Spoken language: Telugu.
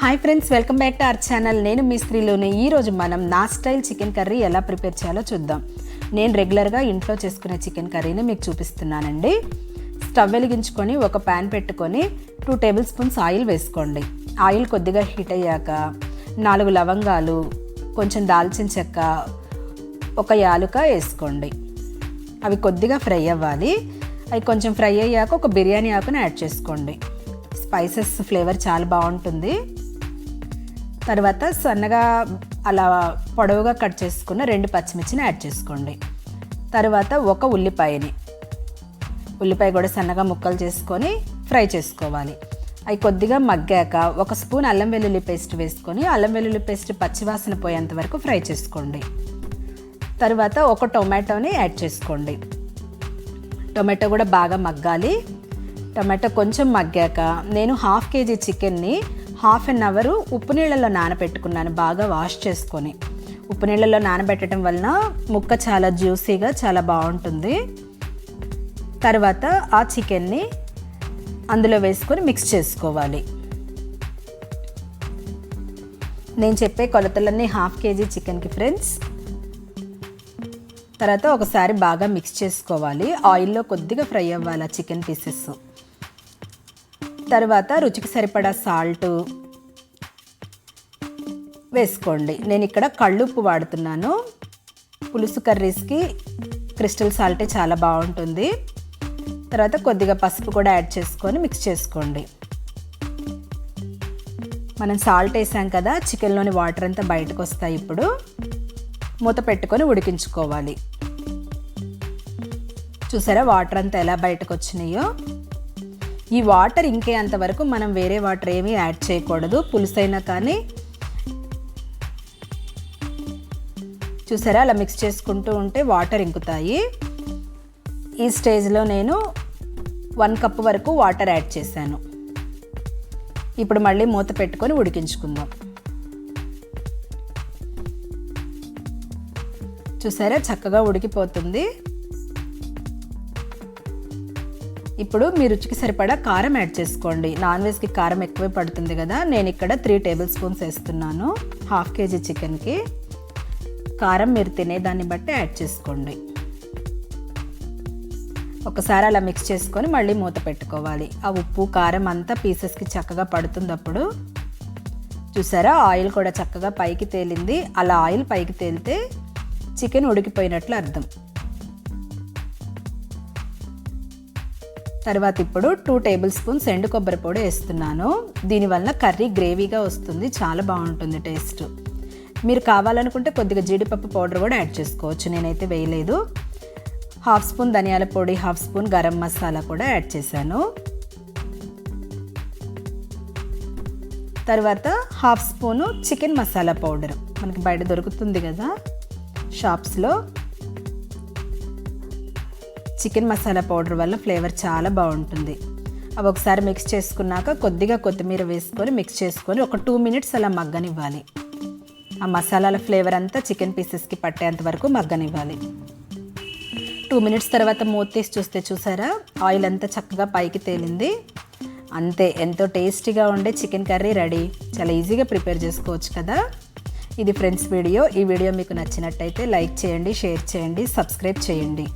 Hi friends, welcome back to our channel. నేను మీ శ్రీలుని. ఈరోజు మనం నా స్టైల్ చికెన్ కర్రీ ఎలా ప్రిపేర్ చేయాలో చూద్దాం. నేను రెగ్యులర్గా ఇంట్లో చేసుకునే చికెన్ కర్రీని మీకు చూపిస్తున్నానండి. స్టవ్ వెలిగించుకొని ఒక ప్యాన్ పెట్టుకొని 2 టేబుల్ స్పూన్స్ ఆయిల్ వేసుకోండి. ఆయిల్ కొద్దిగా హీట్ అయ్యాక 4 లవంగాలు, కొంచెం దాల్చిన చెక్క, ఒక యాలుక వేసుకోండి. అవి కొద్దిగా ఫ్రై అవ్వాలి. అవి కొంచెం ఫ్రై అయ్యాక ఒక బిర్యానీ ఆకుని యాడ్ చేసుకోండి. స్పైసెస్ ఫ్లేవర్ చాలా బాగుంటుంది. తర్వాత సన్నగా అలా పొడవుగా కట్ చేసుకున్న 2 పచ్చిమిర్చిని యాడ్ చేసుకోండి. తర్వాత ఒక ఉల్లిపాయ కూడా సన్నగా ముక్కలు చేసుకొని ఫ్రై చేసుకోవాలి. అవి కొద్దిగా మగ్గాక 1 స్పూన్ అల్లం వెల్లుల్లి పేస్ట్ వేసుకొని అల్లం వెల్లుల్లి పేస్ట్ పచ్చివాసన పోయేంత వరకు ఫ్రై చేసుకోండి. తర్వాత ఒక టొమాటోని యాడ్ చేసుకోండి. టొమాటో కూడా బాగా మగ్గాలి. టొమాటో కొంచెం మగ్గాక నేను 1/2 kg చికెన్ని 1/2 అవర్ ఉప్పు నీళ్ళలో నానబెట్టుకున్నాను. బాగా వాష్ చేసుకొని ఉప్పు నీళ్ళలో నానబెట్టడం వలన ముక్క చాలా జ్యూసీగా చాలా బాగుంటుంది. తర్వాత ఆ చికెన్ని అందులో వేసుకొని మిక్స్ చేసుకోవాలి. నేను చెప్పే కొలతలన్నీ 1/2 kg చికెన్కి ఫ్రెండ్స్. తర్వాత ఒకసారి బాగా మిక్స్ చేసుకోవాలి. ఆయిల్లో కొద్దిగా ఫ్రై అవ్వాలి ఆ చికెన్ పీసెస్. తర్వాత రుచికి సరిపడా సాల్ట్ వేసుకోండి. నేను ఇక్కడ కళ్ళుప్పు వాడుతున్నాను. పులుసు కర్రీస్కి క్రిస్టల్ సాల్టే చాలా బాగుంటుంది. తర్వాత కొద్దిగా పసుపు కూడా యాడ్ చేసుకొని మిక్స్ చేసుకోండి. మనం సాల్ట్ వేసాం కదా, చికెన్లోని వాటర్ అంతా బయటకు వస్తాయి. ఇప్పుడు మూత పెట్టుకొని ఉడికించుకోవాలి. చూసారా వాటర్ అంతా ఎలా బయటకు వచ్చినాయో. ఈ వాటర్ ఇంకేంత వరకు మనం వేరే వాటర్ ఏమీ యాడ్ చేయకూడదు. పులుసైనా కానీ చూసారా అలా మిక్స్ చేసుకుంటూ ఉంటే వాటర్ ఇంకుతాయి. ఈ స్టేజ్లో నేను 1 కప్ వరకు వాటర్ యాడ్ చేశాను. ఇప్పుడు మళ్ళీ మూత పెట్టుకొని ఉడికించుకుందాం. చూసారా చక్కగా ఉడికిపోతుంది. ఇప్పుడు మీ రుచికి సరిపడా కారం యాడ్ చేసుకోండి. నాన్ వెజ్కి కారం ఎక్కువే పడుతుంది కదా. నేను ఇక్కడ 3 టేబుల్ స్పూన్స్ వేస్తున్నాను 1/2 kg చికెన్కి. కారం మీరు తినేదాన్ని బట్టి యాడ్ చేసుకోండి. ఒకసారి అలా మిక్స్ చేసుకొని మళ్ళీ మూత పెట్టుకోవాలి. ఆ ఉప్పు కారం అంతా పీసెస్కి చక్కగా పడుతుంది. అప్పుడు చూసారా ఆయిల్ కూడా చక్కగా పైకి తేలింది. అలా ఆయిల్ పైకి తేలితే చికెన్ ఉడికిపోయినట్లు అర్థం. తర్వాత ఇప్పుడు 2 టేబుల్ స్పూన్స్ ఎండు కొబ్బరి పొడి వేస్తున్నాను. దీనివల్ల కర్రీ గ్రేవీగా వస్తుంది, చాలా బాగుంటుంది టేస్ట్. మీరు కావాలనుకుంటే కొద్దిగా జీడిపప్పు పౌడర్ కూడా యాడ్ చేసుకోవచ్చు. నేనైతే వేయలేదు. 1/2 స్పూన్ ధనియాల పొడి, 1/2 స్పూన్ గరం మసాలా కూడా యాడ్ చేశాను. తర్వాత 1/2 స్పూను చికెన్ మసాలా పౌడర్ మనకి బయట దొరుకుతుంది కదా షాప్స్లో. చికెన్ మసాలా పౌడర్ వల్ల ఫ్లేవర్ చాలా బాగుంటుంది. అవి ఒకసారి మిక్స్ చేసుకున్నాక కొద్దిగా కొత్తిమీర వేసుకొని మిక్స్ చేసుకొని ఒక 2 మినిట్స్ అలా మగ్గనివ్వాలి. ఆ మసాలాల ఫ్లేవర్ అంతా చికెన్ పీసెస్కి పట్టేంత వరకు మగ్గనివ్వాలి. 2 మినిట్స్ తర్వాత మూత తీసి చూస్తే చూసారా ఆయిల్ అంతా చక్కగా పైకి తేలింది. అంతే, ఎంతో టేస్టీగా ఉండే చికెన్ కర్రీ రెడీ. చాలా ఈజీగా ప్రిపేర్ చేసుకోవచ్చు కదా. ఇది ఫ్రెండ్స్ వీడియో. ఈ వీడియో మీకు నచ్చినట్టయితే లైక్ చేయండి, షేర్ చేయండి, సబ్స్క్రైబ్ చేయండి.